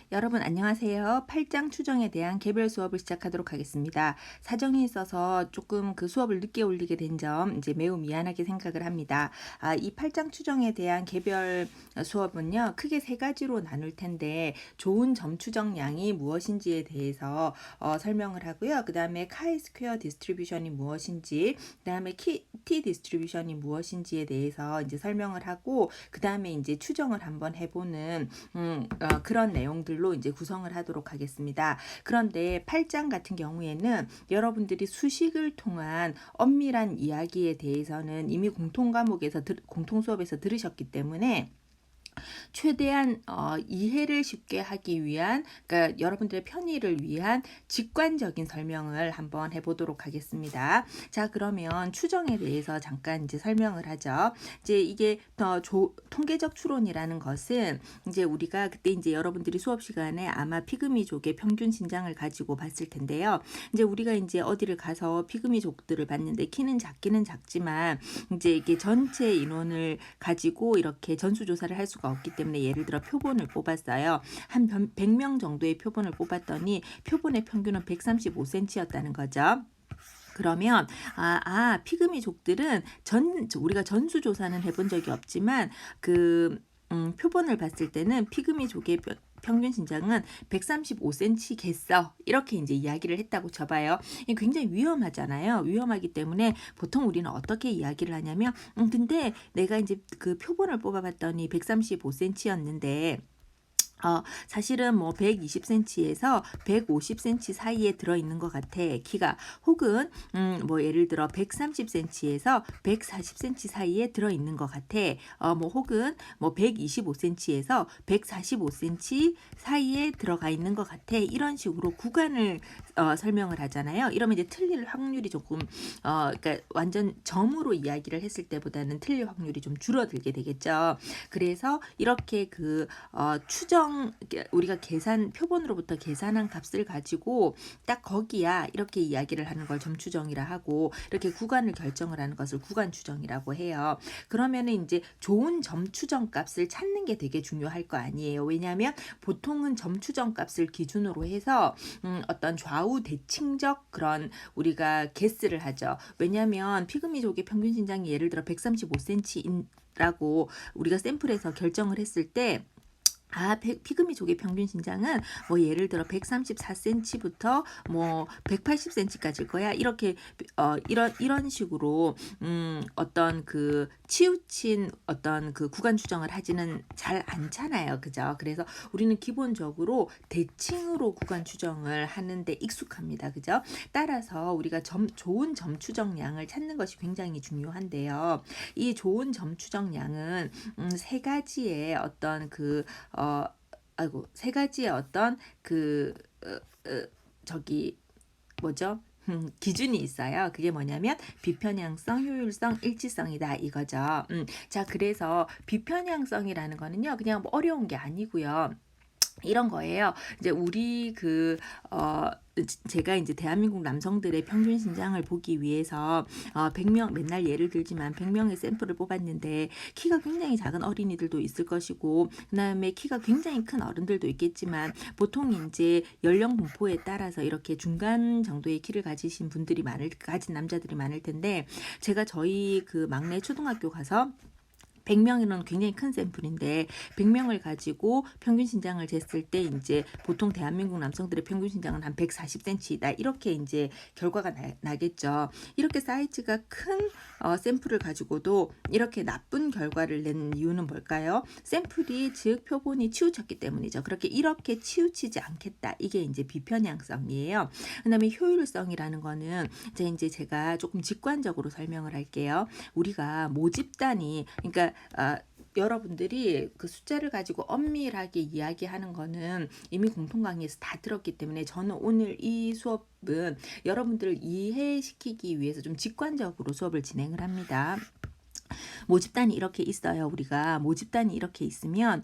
여러분 안녕하세요. 8장 추정에 대한 개별 수업을 시작하도록 하겠습니다. 사정이 있어서 조금 그 수업을 늦게 올리게 된 점 이제 매우 미안하게 생각을 합니다. 이 8장 추정에 대한 개별 수업은요. 크게 세 가지로 나눌 텐데 좋은 점 추정량이 무엇인지에 대해서 설명을 하고요. 그다음에 카이 스퀘어 디스트리뷰션이 무엇인지, 그다음에 T 디스트리뷰션이 무엇인지에 대해서 이제 설명을 하고 그다음에 이제 추정을 한번 해보는 그런 내용들로 이제 구성을 하도록 하겠습니다. 그런데 8장 같은 경우에는 여러분들이 수식을 통한 엄밀한 이야기에 대해서는 이미 공통 과목에서 공통 수업에서 들으셨기 때문에 최대한 이해를 쉽게 하기 위한, 그러니까 여러분들의 편의를 위한 직관적인 설명을 한번 해보도록 하겠습니다. 자, 그러면 추정에 대해서 잠깐 이제 설명을 하죠. 이제 이게 통계적 추론이라는 것은 이제 우리가 그때 이제 여러분들이 수업 시간에 아마 피그미족의 평균 신장을 가지고 봤을 텐데요. 이제 우리가 이제 어디를 가서 피그미족들을 봤는데 키는 작기는 작지만 이제 이게 전체 인원을 가지고 이렇게 전수조사를 할 수가 없기 때문에 예를 들어 표본을 뽑았어요. 한 100명 정도의 표본을 뽑았더니 표본의 평균은 135cm였다는 거죠. 그러면 피그미족들은 우리가 전수조사는 해본 적이 없지만 표본을 봤을 때는 피그미족의 평균 신장은 135cm겠어. 이렇게 이제 이야기를 했다고 쳐봐요. 굉장히 위험하잖아요. 위험하기 때문에 보통 우리는 어떻게 이야기를 하냐면 근데 내가 이제 그 표본을 뽑아봤더니 135cm였는데 사실은 뭐 120cm에서 150cm 사이에 들어있는 것 같아. 키가. 혹은 뭐 예를 들어 130cm에서 140cm 사이에 들어있는 것 같아. 혹은 뭐 125cm에서 145cm 사이에 들어가 있는 것 같아. 이런 식으로 구간을 설명을 하잖아요. 이러면 이제 틀릴 확률이 조금 그러니까 완전 점으로 이야기를 했을 때보다는 틀릴 확률이 좀 줄어들게 되겠죠. 그래서 이렇게 추정 우리가 표본으로부터 계산한 값을 가지고 딱 거기야 이렇게 이야기를 하는 걸 점추정이라 하고, 이렇게 구간을 결정을 하는 것을 구간 추정이라고 해요. 그러면은 이제 좋은 점추정 값을 찾는 게 되게 중요할 거 아니에요. 왜냐하면 보통은 점추정 값을 기준으로 해서 어떤 좌우 대칭적 그런 우리가 개스를 하죠. 왜냐하면 피그미족의 평균 신장이 예를 들어 135cm라고 우리가 샘플에서 결정을 했을 때 피그미족의 평균 신장은 뭐 예를 들어 134cm부터 뭐 180cm까지일 거야. 이렇게 이런 식으로 어떤 치우친 어떤 구간 추정을 하지는 잘 않잖아요. 그죠? 그래서 우리는 기본적으로 대칭으로 구간 추정을 하는데 익숙합니다. 그죠? 따라서 우리가 좋은 점 추정량을 찾는 것이 굉장히 중요한데요. 이 좋은 점 추정량은 세 가지의 어떤 세 가지의 어떤 뭐죠? 기준이 있어요. 그게 뭐냐면 비편향성, 효율성, 일치성이다 이거죠. 자, 그래서 비편향성이라는 거는요, 그냥 뭐 어려운 게 아니고요. 이런 거예요. 이제 우리 제가 이제 대한민국 남성들의 평균 신장을 보기 위해서 100명, 맨날 예를 들지만 100명의 샘플을 뽑았는데 키가 굉장히 작은 어린이들도 있을 것이고 그다음에 키가 굉장히 큰 어른들도 있겠지만 보통 이제 연령 분포에 따라서 이렇게 중간 정도의 키를 가진 남자들이 많을 텐데, 제가 저희 막내 초등학교 가서 100명이면 굉장히 큰 샘플인데 100명을 가지고 평균 신장을 쟀을 때 이제 보통 대한민국 남성들의 평균 신장은 한 140cm이다. 이렇게 이제 결과가 나겠죠. 이렇게 사이즈가 큰 샘플을 가지고도 이렇게 나쁜 결과를 낸 이유는 뭘까요? 샘플이 즉 표본이 치우쳤기 때문이죠. 이렇게 치우치지 않겠다. 이게 이제 비편향성이에요. 그다음에 효율성이라는 거는 이제 제가 조금 직관적으로 설명을 할게요. 우리가 모집단이, 그러니까 여러분들이 숫자를 가지고 엄밀하게 이야기하는 거는 이미 공통 강의에서 다 들었기 때문에 저는 오늘 이 수업은 여러분들을 이해시키기 위해서 좀 직관적으로 수업을 진행을 합니다. 모집단이 이렇게 있어요. 우리가 모집단이 이렇게 있으면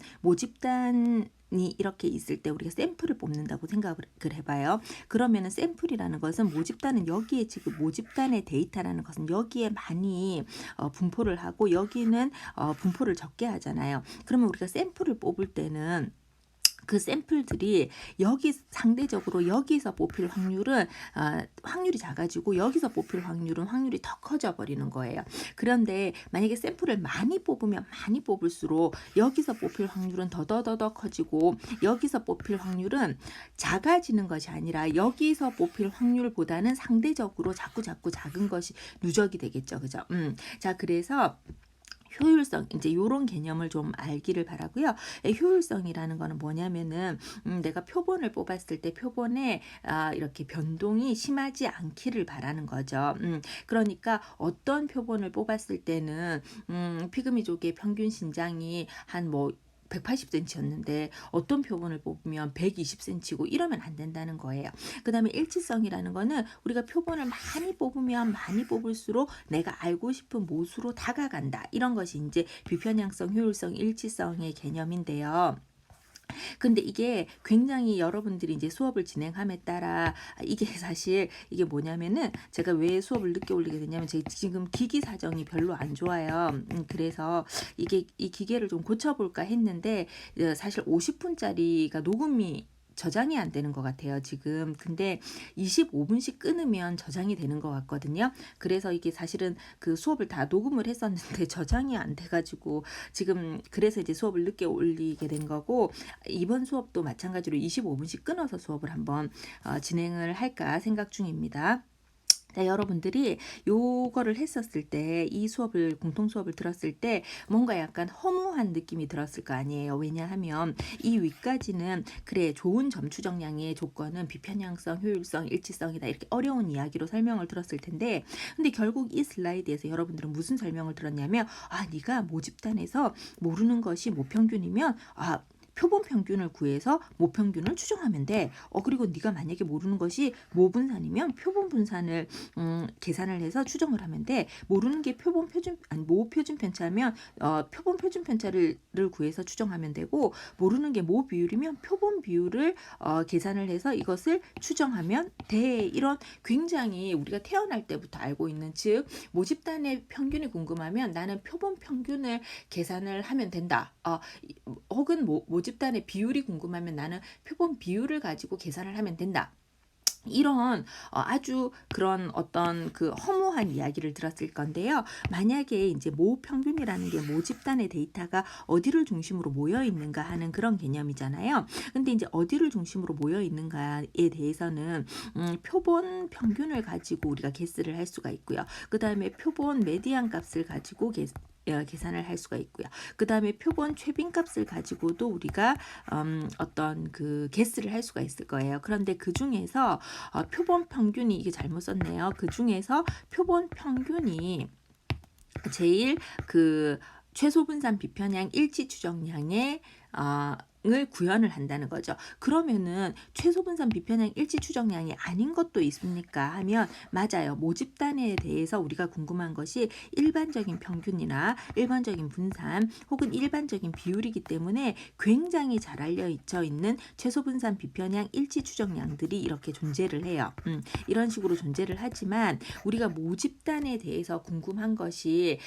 이렇게 있을 때 우리가 샘플을 뽑는다고 생각을 해봐요. 그러면은 샘플이라는 것은 모집단은 여기에 지금 모집단의 데이터라는 것은 여기에 많이 분포를 하고 여기는 분포를 적게 하잖아요. 그러면 우리가 샘플을 뽑을 때는 그 샘플들이 여기 상대적으로 여기서 뽑힐 확률은 확률이 작아지고 여기서 뽑힐 확률이 더 커져 버리는 거예요. 그런데 만약에 샘플을 많이 뽑으면 많이 뽑을수록 여기서 뽑힐 확률은 더더더더 커지고 여기서 뽑힐 확률은 작아지는 것이 아니라 여기서 뽑힐 확률보다는 상대적으로 자꾸 작은 것이 누적이 되겠죠. 그죠? 자, 그래서 효율성 이제 요런 개념을 좀 알기를 바라고요. 효율성이라는 거는 뭐냐면은 내가 표본을 뽑았을 때 표본에 이렇게 변동이 심하지 않기를 바라는 거죠. 그러니까 어떤 표본을 뽑았을 때는 피그미족의 평균 신장이 한 뭐 180cm였는데 어떤 표본을 뽑으면 120cm고 이러면 안 된다는 거예요. 그 다음에 일치성이라는 거는 우리가 표본을 많이 뽑으면 많이 뽑을수록 내가 알고 싶은 모수로 다가간다. 이런 것이 이제 비편향성, 효율성, 일치성의 개념인데요. 근데 이게 굉장히 여러분들이 이제 수업을 진행함에 따라 이게 사실 이게 뭐냐면은 제가 왜 수업을 늦게 올리게 됐냐면 제 지금 기기 사정이 별로 안 좋아요. 그래서 이게 이 기계를 좀 고쳐볼까 했는데 사실 50분짜리가 녹음이 저장이 안 되는 것 같아요, 지금. 근데 25분씩 끊으면 저장이 되는 것 같거든요. 그래서 이게 사실은 그 수업을 다 녹음을 했었는데 저장이 안 돼가지고 지금 그래서 이제 수업을 늦게 올리게 된 거고, 이번 수업도 마찬가지로 25분씩 끊어서 수업을 한번 진행을 할까 생각 중입니다. 자, 여러분들이 요거를 했었을 때, 이 수업을, 공통 수업을 들었을 때 뭔가 약간 허무한 느낌이 들었을 거 아니에요. 왜냐하면 이 위까지는 그래, 좋은 점 추정량의 조건은 비편향성, 효율성, 일치성이다. 이렇게 어려운 이야기로 설명을 들었을 텐데, 근데 결국 이 슬라이드에서 여러분들은 무슨 설명을 들었냐면, 네가 모집단에서 모르는 것이 모평균이면 표본 평균을 구해서 모평균을 추정하면 돼. 그리고 네가 만약에 모르는 것이 모분산이면 표본 분산을 계산을 해서 추정을 하면 돼. 모르는 게 모표준 편차면 표본 표준 편차를 구해서 추정하면 되고, 모르는 게 모비율이면 표본 비율을 계산을 해서 이것을 추정하면 돼. 이런 굉장히 우리가 태어날 때부터 알고 있는, 즉 모집단의 평균이 궁금하면 나는 표본 평균을 계산을 하면 된다. 혹은 모집단의 비율이 궁금하면 나는 표본 비율을 가지고 계산을 하면 된다. 이런 아주 그런 어떤 그 허무한 이야기를 들었을 건데요. 만약에 이제 모평균이라는 게 모집단의 데이터가 어디를 중심으로 모여 있는가 하는 그런 개념이잖아요. 근데 이제 어디를 중심으로 모여 있는가에 대해서는 표본 평균을 가지고 우리가 계산을 할 수가 있고요. 그 다음에 표본 메디안 값을 가지고 계산을 할 수가 있고요. 그 다음에 표본 최빈값을 가지고도 우리가 어떤 그 개수를 할 수가 있을 거예요. 그런데 그 중에서 표본 평균이, 이게 잘못 썼네요. 그 중에서 표본 평균이 제일 그 최소 분산 비편향 일치 추정량의 을 구현을 한다는 거죠. 그러면은 최소 분산 비편향 일치 추정량이 아닌 것도 있습니까 하면, 맞아요. 모집단에 대해서 우리가 궁금한 것이 일반적인 평균이나 일반적인 분산 혹은 일반적인 비율이기 때문에 굉장히 잘 알려져 있는 최소 분산 비편향 일치 추정량들이 이렇게 존재를 해요. 이런 식으로 존재를 하지만 우리가 모집단에 대해서 궁금한 것이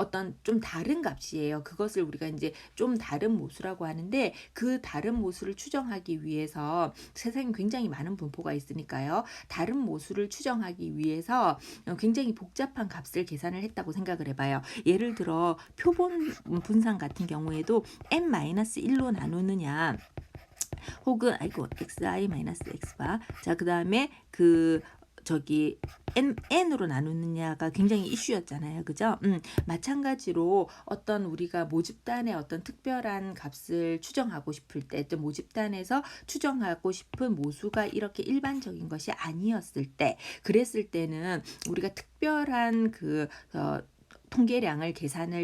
어떤 좀 다른 값이에요. 그것을 우리가 이제 좀 다른 모수라고 하는데, 그 다른 모수를 추정하기 위해서 세상에 굉장히 많은 분포가 있으니까요. 다른 모수를 추정하기 위해서 굉장히 복잡한 값을 계산을 했다고 생각을 해봐요. 예를 들어 표본 분산 같은 경우에도 n-1로 나누느냐, 혹은 xi-x바, 자, 그 다음에 n으로 나누느냐가 굉장히 이슈였잖아요. 그죠? 마찬가지로 어떤 우리가 모집단의 어떤 특별한 값을 추정하고 싶을 때, 또 모집단에서 추정하고 싶은 모수가 이렇게 일반적인 것이 아니었을 때, 그랬을 때는 우리가 특별한 통계량을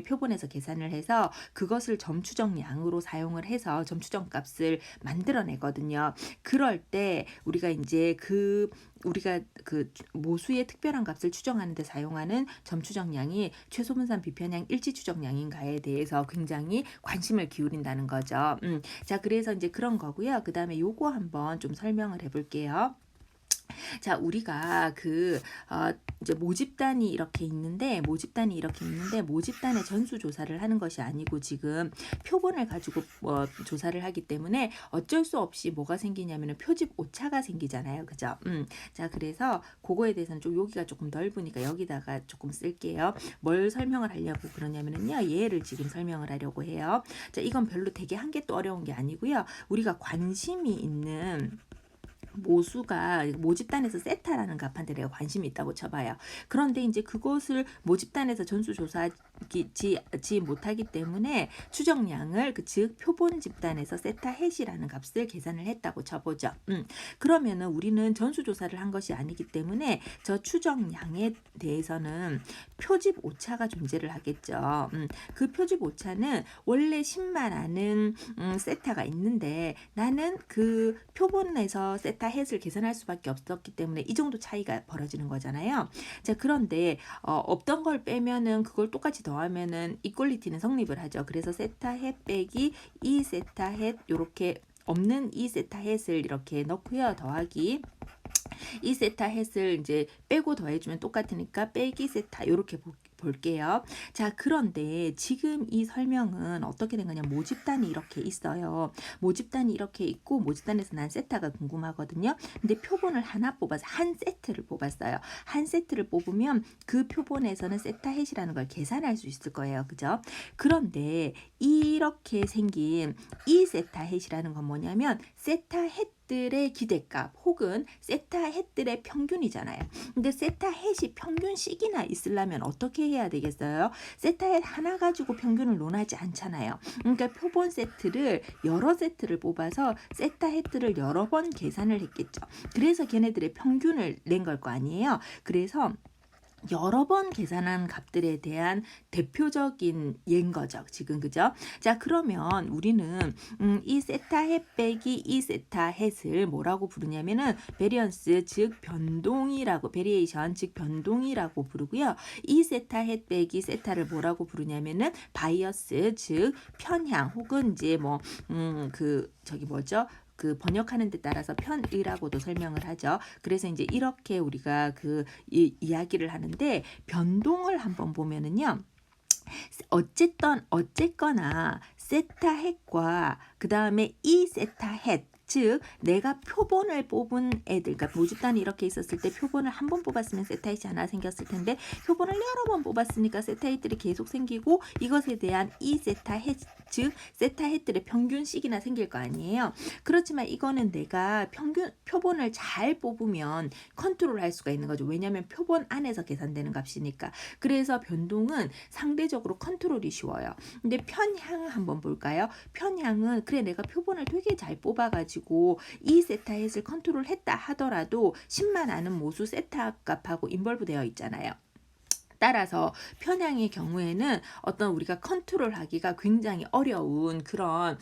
표본에서 계산을 해서 그것을 점추정량으로 사용을 해서 점추정 값을 만들어내거든요. 그럴 때 우리가 이제 우리가 그 모수의 특별한 값을 추정하는 데 사용하는 점추정량이 최소분산 비편향 일치 추정량인가에 대해서 굉장히 관심을 기울인다는 거죠. 자, 그래서 이제 그런 거고요. 그 다음에 요거 한번 좀 설명을 해볼게요. 자, 우리가 이제 모집단의 전수 조사를 하는 것이 아니고 지금 표본을 가지고 조사를 하기 때문에 어쩔 수 없이 뭐가 생기냐면은 표집 오차가 생기잖아요. 그죠? 자, 그래서 그거에 대해서는 좀 여기가 조금 넓으니까 여기다가 조금 쓸게요. 뭘 설명을 하려고 그러냐면은요. 얘를 지금 설명을 하려고 해요. 자, 이건 별로 되게 한 게 또 어려운 게 아니고요. 우리가 관심이 있는 모수가 모집단에서 세타라는 값한테 내가 관심이 있다고 쳐봐요. 그런데 이제 그것을 모집단에서 전수조사하지 못하기 때문에 추정량을 즉 표본 집단에서 세타 햇이라는 값을 계산을 했다고 쳐보죠. 그러면은 우리는 전수조사를 한 것이 아니기 때문에 저 추정량에 대해서는 표집 오차가 존재를 하겠죠. 그 표집 오차는 원래 10만 아는 세타가 있는데 나는 그 표본에서 세타 햇을 계산할 수밖에 없었기 때문에 이 정도 차이가 벌어지는 거잖아요. 자, 그런데 없던 걸 빼면은 그걸 똑같이 더하면은 이퀄리티는 성립을 하죠. 그래서 세타 햇 빼기 2 세타 햇 요렇게 없는 2 세타 햇을 이렇게 넣고요. 더하기 2 세타 햇을 이제 빼고 더해주면 똑같으니까 빼기 세타 요렇게 볼게요. 자, 그런데 지금 이 설명은 어떻게 된 거냐, 모집단이 이렇게 있어요. 모집단이 이렇게 있고 모집단에서 난 세타가 궁금하거든요. 근데 표본을 하나 뽑아서 한 세트를 뽑았어요. 한 세트를 뽑으면 그 표본에서는 세타 햇이라는 걸 계산할 수 있을 거예요. 그죠? 그런데 이렇게 생긴 이 세타 햇이라는 건 뭐냐면 세타 햇들의 기대값 혹은 세타 햇들의 평균이잖아요. 근데 세타 햇이 평균씩이나 있으려면 어떻게 해야 되겠어요? 세타 햇 하나 가지고 평균을 논하지 않잖아요. 그러니까 표본 세트를 여러 세트를 뽑아서 세타 햇들을 여러 번 계산을 했겠죠. 그래서 걔네들의 평균을 낸 걸 거 아니에요. 그래서 여러 번 계산한 값들에 대한 대표적인 예인 거죠. 지금 그죠? 자, 그러면 우리는 이 세타 햇 빼기 이 세타 햇을 뭐라고 부르냐면은 베리언스 즉 변동이라고, 베리에이션 즉 변동이라고 부르고요. 이 세타 햇 빼기 세타를 뭐라고 부르냐면은 바이어스 즉 편향 혹은 이제 그 번역하는 데 따라서 편의라고도 설명을 하죠. 그래서 이제 이렇게 우리가 이야기를 하는데, 변동을 한번 보면은요. 어쨌거나 세타 햇과 그 다음에 이 세타 햇, 즉 내가 표본을 뽑은 애들, 그러니까 모집단이 이렇게 있었을 때 표본을 한 번 뽑았으면 세타 햇이 하나 생겼을 텐데 표본을 여러 번 뽑았으니까 세타 햇들이 계속 생기고 이것에 대한 이 세타 햇, 즉 세타 햇들의 평균씩이나 생길 거 아니에요. 그렇지만 이거는 내가 표본을 잘 뽑으면 컨트롤할 수가 있는 거죠. 왜냐하면 표본 안에서 계산되는 값이니까. 그래서 변동은 상대적으로 컨트롤이 쉬워요. 근데 편향 한번 볼까요? 편향은 그래 내가 표본을 되게 잘 뽑아가지고 이 세타 햇을 컨트롤 했다 하더라도 10만 아는 모수 세타 값하고 인벌브 되어 있잖아요. 따라서 편향의 경우에는 어떤 우리가 컨트롤하기가 굉장히 어려운 그런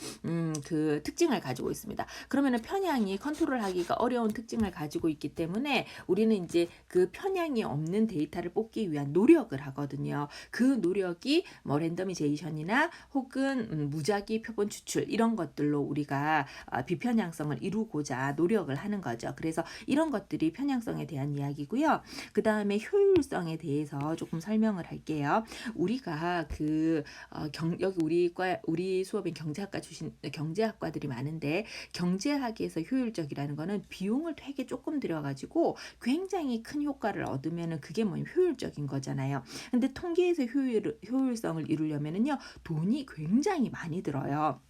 그 특징을 가지고 있습니다. 그러면은 편향이 컨트롤하기가 어려운 특징을 가지고 있기 때문에 우리는 이제 그 편향이 없는 데이터를 뽑기 위한 노력을 하거든요. 그 노력이 뭐 랜더미제이션이나 혹은 무작위 표본 추출 이런 것들로 우리가 비편향성을 이루고자 노력을 하는 거죠. 그래서 이런 것들이 편향성에 대한 이야기고요. 그 다음에 효율성에 대해서 조금 설명을 할게요. 우리가 여기 우리 수업엔 경제학과들이 많은데 경제학에서 효율적이라는 거는 비용을 되게 조금 들여가지고 굉장히 큰 효과를 얻으면은 그게 효율적인 거잖아요. 근데 통계에서 효율성을 이루려면은요 돈이 굉장히 많이 들어요.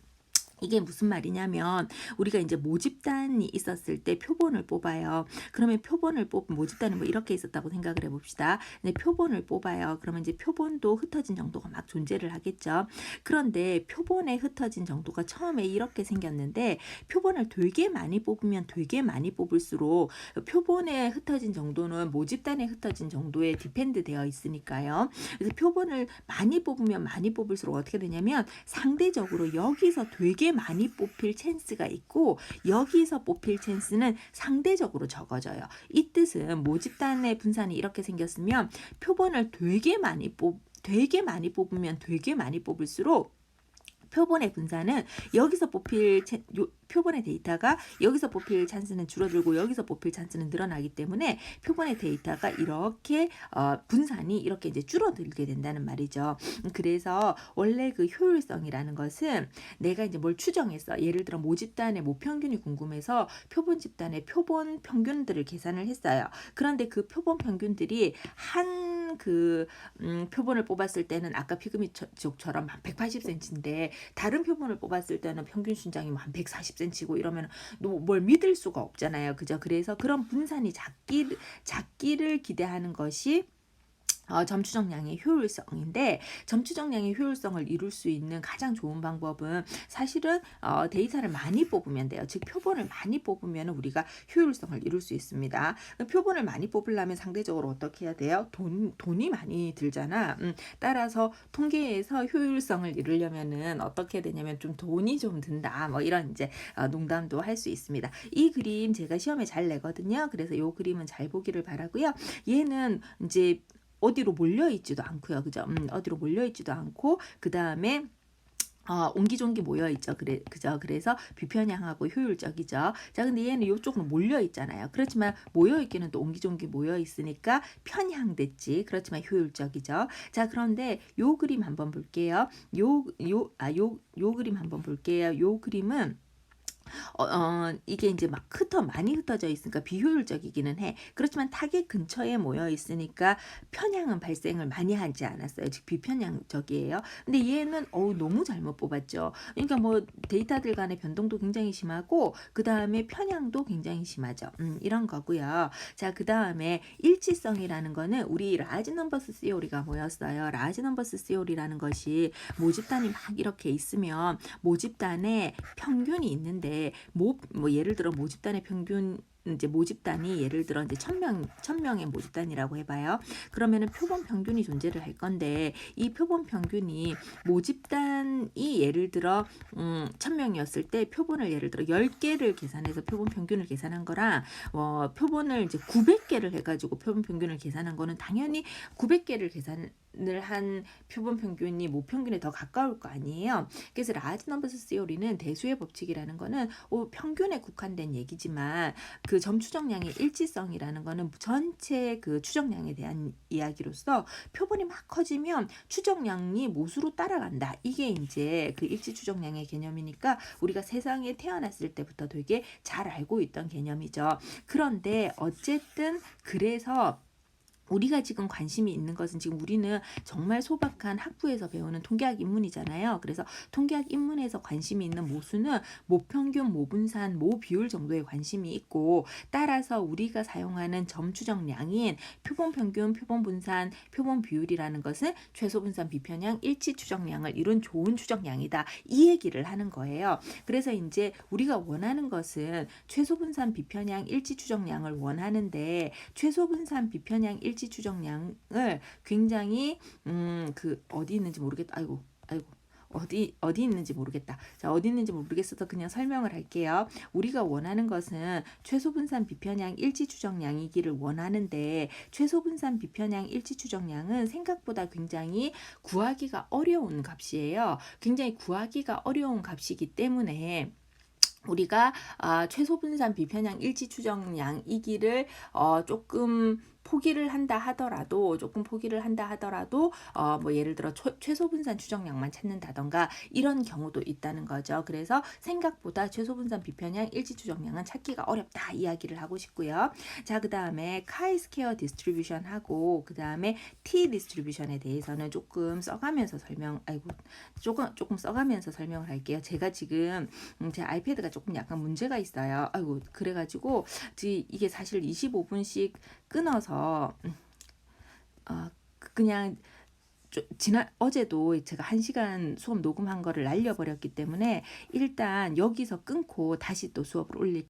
이게 무슨 말이냐면 우리가 이제 모집단이 있었을 때 표본을 뽑아요. 그러면 표본을 뽑은 모집단이 이렇게 있었다고 생각을 해봅시다. 근데 표본을 뽑아요. 그러면 이제 표본도 흩어진 정도가 막 존재를 하겠죠. 그런데 표본에 흩어진 정도가 처음에 이렇게 생겼는데 표본을 되게 많이 뽑으면 되게 많이 뽑을수록 표본에 흩어진 정도는 모집단에 흩어진 정도에 디펜드 되어 있으니까요. 그래서 표본을 많이 뽑으면 많이 뽑을수록 어떻게 되냐면 상대적으로 여기서 되게 많이 뽑힐 찬스가 있고 여기서 뽑힐 찬스는 상대적으로 적어져요. 이 뜻은 모집단의 분산이 이렇게 생겼으면 표본을 되게 많이 뽑으면 되게 많이 뽑을수록 표본의 분산은 여기서 뽑힐 표본의 데이터가 여기서 뽑힐 찬스는 줄어들고 여기서 뽑힐 찬스는 늘어나기 때문에 표본의 데이터가 이렇게 분산이 이렇게 이제 줄어들게 된다는 말이죠. 그래서 원래 그 효율성이라는 것은 내가 이제 뭘 추정했어. 예를 들어 모집단의 모평균이 궁금해서 표본 집단의 표본 평균들을 계산을 했어요. 그런데 그 표본 평균들이 한 그 표본을 뽑았을 때는 아까 피그미족처럼 180cm인데 다른 표본을 뽑았을 때는 평균 신장이 한 140cm고 이러면 뭘 믿을 수가 없잖아요. 그죠? 그래서 그런 분산이 작기를 기대하는 것이 점 추정량의 효율성인데, 점 추정량의 효율성을 이룰 수 있는 가장 좋은 방법은 사실은 데이터를 많이 뽑으면 돼요. 즉 표본을 많이 뽑으면 우리가 효율성을 이룰 수 있습니다. 표본을 많이 뽑으려면 상대적으로 어떻게 해야 돼요? 돈이 많이 들잖아. 따라서 통계에서 효율성을 이루려면은 어떻게 되냐면 좀 돈이 좀 든다. 뭐 이런 이제 농담도 할 수 있습니다. 이 그림 제가 시험에 잘 내거든요. 그래서 이 그림은 잘 보기를 바라고요. 얘는 이제 어디로 몰려있지도 않고요. 그죠? 어디로 몰려있지도 않고, 그 다음에 옹기종기 모여있죠. 그죠? 그래서 비편향하고 효율적이죠. 자, 근데 얘는 이쪽으로 몰려있잖아요. 그렇지만 모여있기는 또 옹기종기 모여있으니까 편향됐지. 그렇지만 효율적이죠. 자, 그런데 요 그림 한번 볼게요. 요 그림 한번 볼게요. 요 그림은 이게 이제 막 많이 흩어져 있으니까 비효율적이기는 해. 그렇지만 타겟 근처에 모여 있으니까 편향은 발생을 많이 하지 않았어요. 즉 비편향적이에요. 근데 얘는 너무 잘못 뽑았죠. 그러니까 뭐 데이터들 간의 변동도 굉장히 심하고 그 다음에 편향도 굉장히 심하죠. 이런 거고요. 자, 그 다음에 일치성이라는 거는 우리 라지 넘버스 시오리가 뭐였어요? 라지 넘버스 시오리라는 것이 모집단이 막 이렇게 있으면 모집단에 평균이 있는데 뭐 예를 들어 모집단의 평균 이제 모집단이 예를 들어 이제 1000명의 모집단이라고 해봐요. 그러면은 표본 평균이 존재를 할 건데 이 표본 평균이 모집단이 예를 들어 1000명이었을 때 표본을 예를 들어 10개를 계산해서 표본 평균을 계산한 거랑 표본을 이제 900개를 해가지고 표본 평균을 계산한 거는 당연히 900개를 계산을 한 표본 평균이 모평균에 더 가까울 거 아니에요. 그래서 라지 넘버스 시오리는 대수의 법칙이라는 거는 평균에 국한된 얘기지만 그 점 추정량의 일치성이라는 거는 전체 그 추정량에 대한 이야기로서 표본이 막 커지면 추정량이 못으로 따라간다. 이게 이제 그 일치 추정량의 개념이니까 우리가 세상에 태어났을 때부터 되게 잘 알고 있던 개념이죠. 그런데 어쨌든 그래서 우리가 지금 관심이 있는 것은 지금 우리는 정말 소박한 학부에서 배우는 통계학 인문이잖아요. 그래서 통계학 인문에서 관심이 있는 모수는 모평균, 모분산, 모비율 정도에 관심이 있고 따라서 우리가 사용하는 점 추정량인 표본평균, 표본분산, 표본비율이라는 것은 최소분산 비편향 일치 추정량을 이룬 좋은 추정량이다. 이 얘기를 하는 거예요. 그래서 이제 우리가 원하는 것은 최소분산 비편향 일치 추정량을 원하는데 최소분산 비편향 일치 추정량을 굉장히 어디 있는지 모르겠다. 아이고 어디 있는지 모르겠다. 자, 어디 있는지 모르겠어서 그냥 설명을 할게요. 우리가 원하는 것은 최소분산 비편향 일치 추정량이기를 원하는데 최소분산 비편향 일치 추정량은 생각보다 굉장히 구하기가 어려운 값이에요. 굉장히 구하기가 어려운 값이기 때문에 우리가 최소분산 비편향 일치 추정량이기를 조금 포기를 한다 하더라도 뭐 예를 들어 최소분산 추정량만 찾는다던가 이런 경우도 있다는 거죠. 그래서 생각보다 최소분산 비편향 일치 추정량은 찾기가 어렵다 이야기를 하고 싶고요. 자, 그 다음에 카이스퀘어 디스트리뷰션하고 그 다음에 T 디스트리뷰션에 대해서는 조금 써가면서 설명을 할게요. 제가 지금 제 아이패드가 조금 약간 문제가 있어요. 그래가지고 이게 사실 25분씩 끊어서 그냥 어제도 제가 1시간 수업 녹음한 거를 날려버렸기 때문에 일단 여기서 끊고 다시 또 수업을 올릴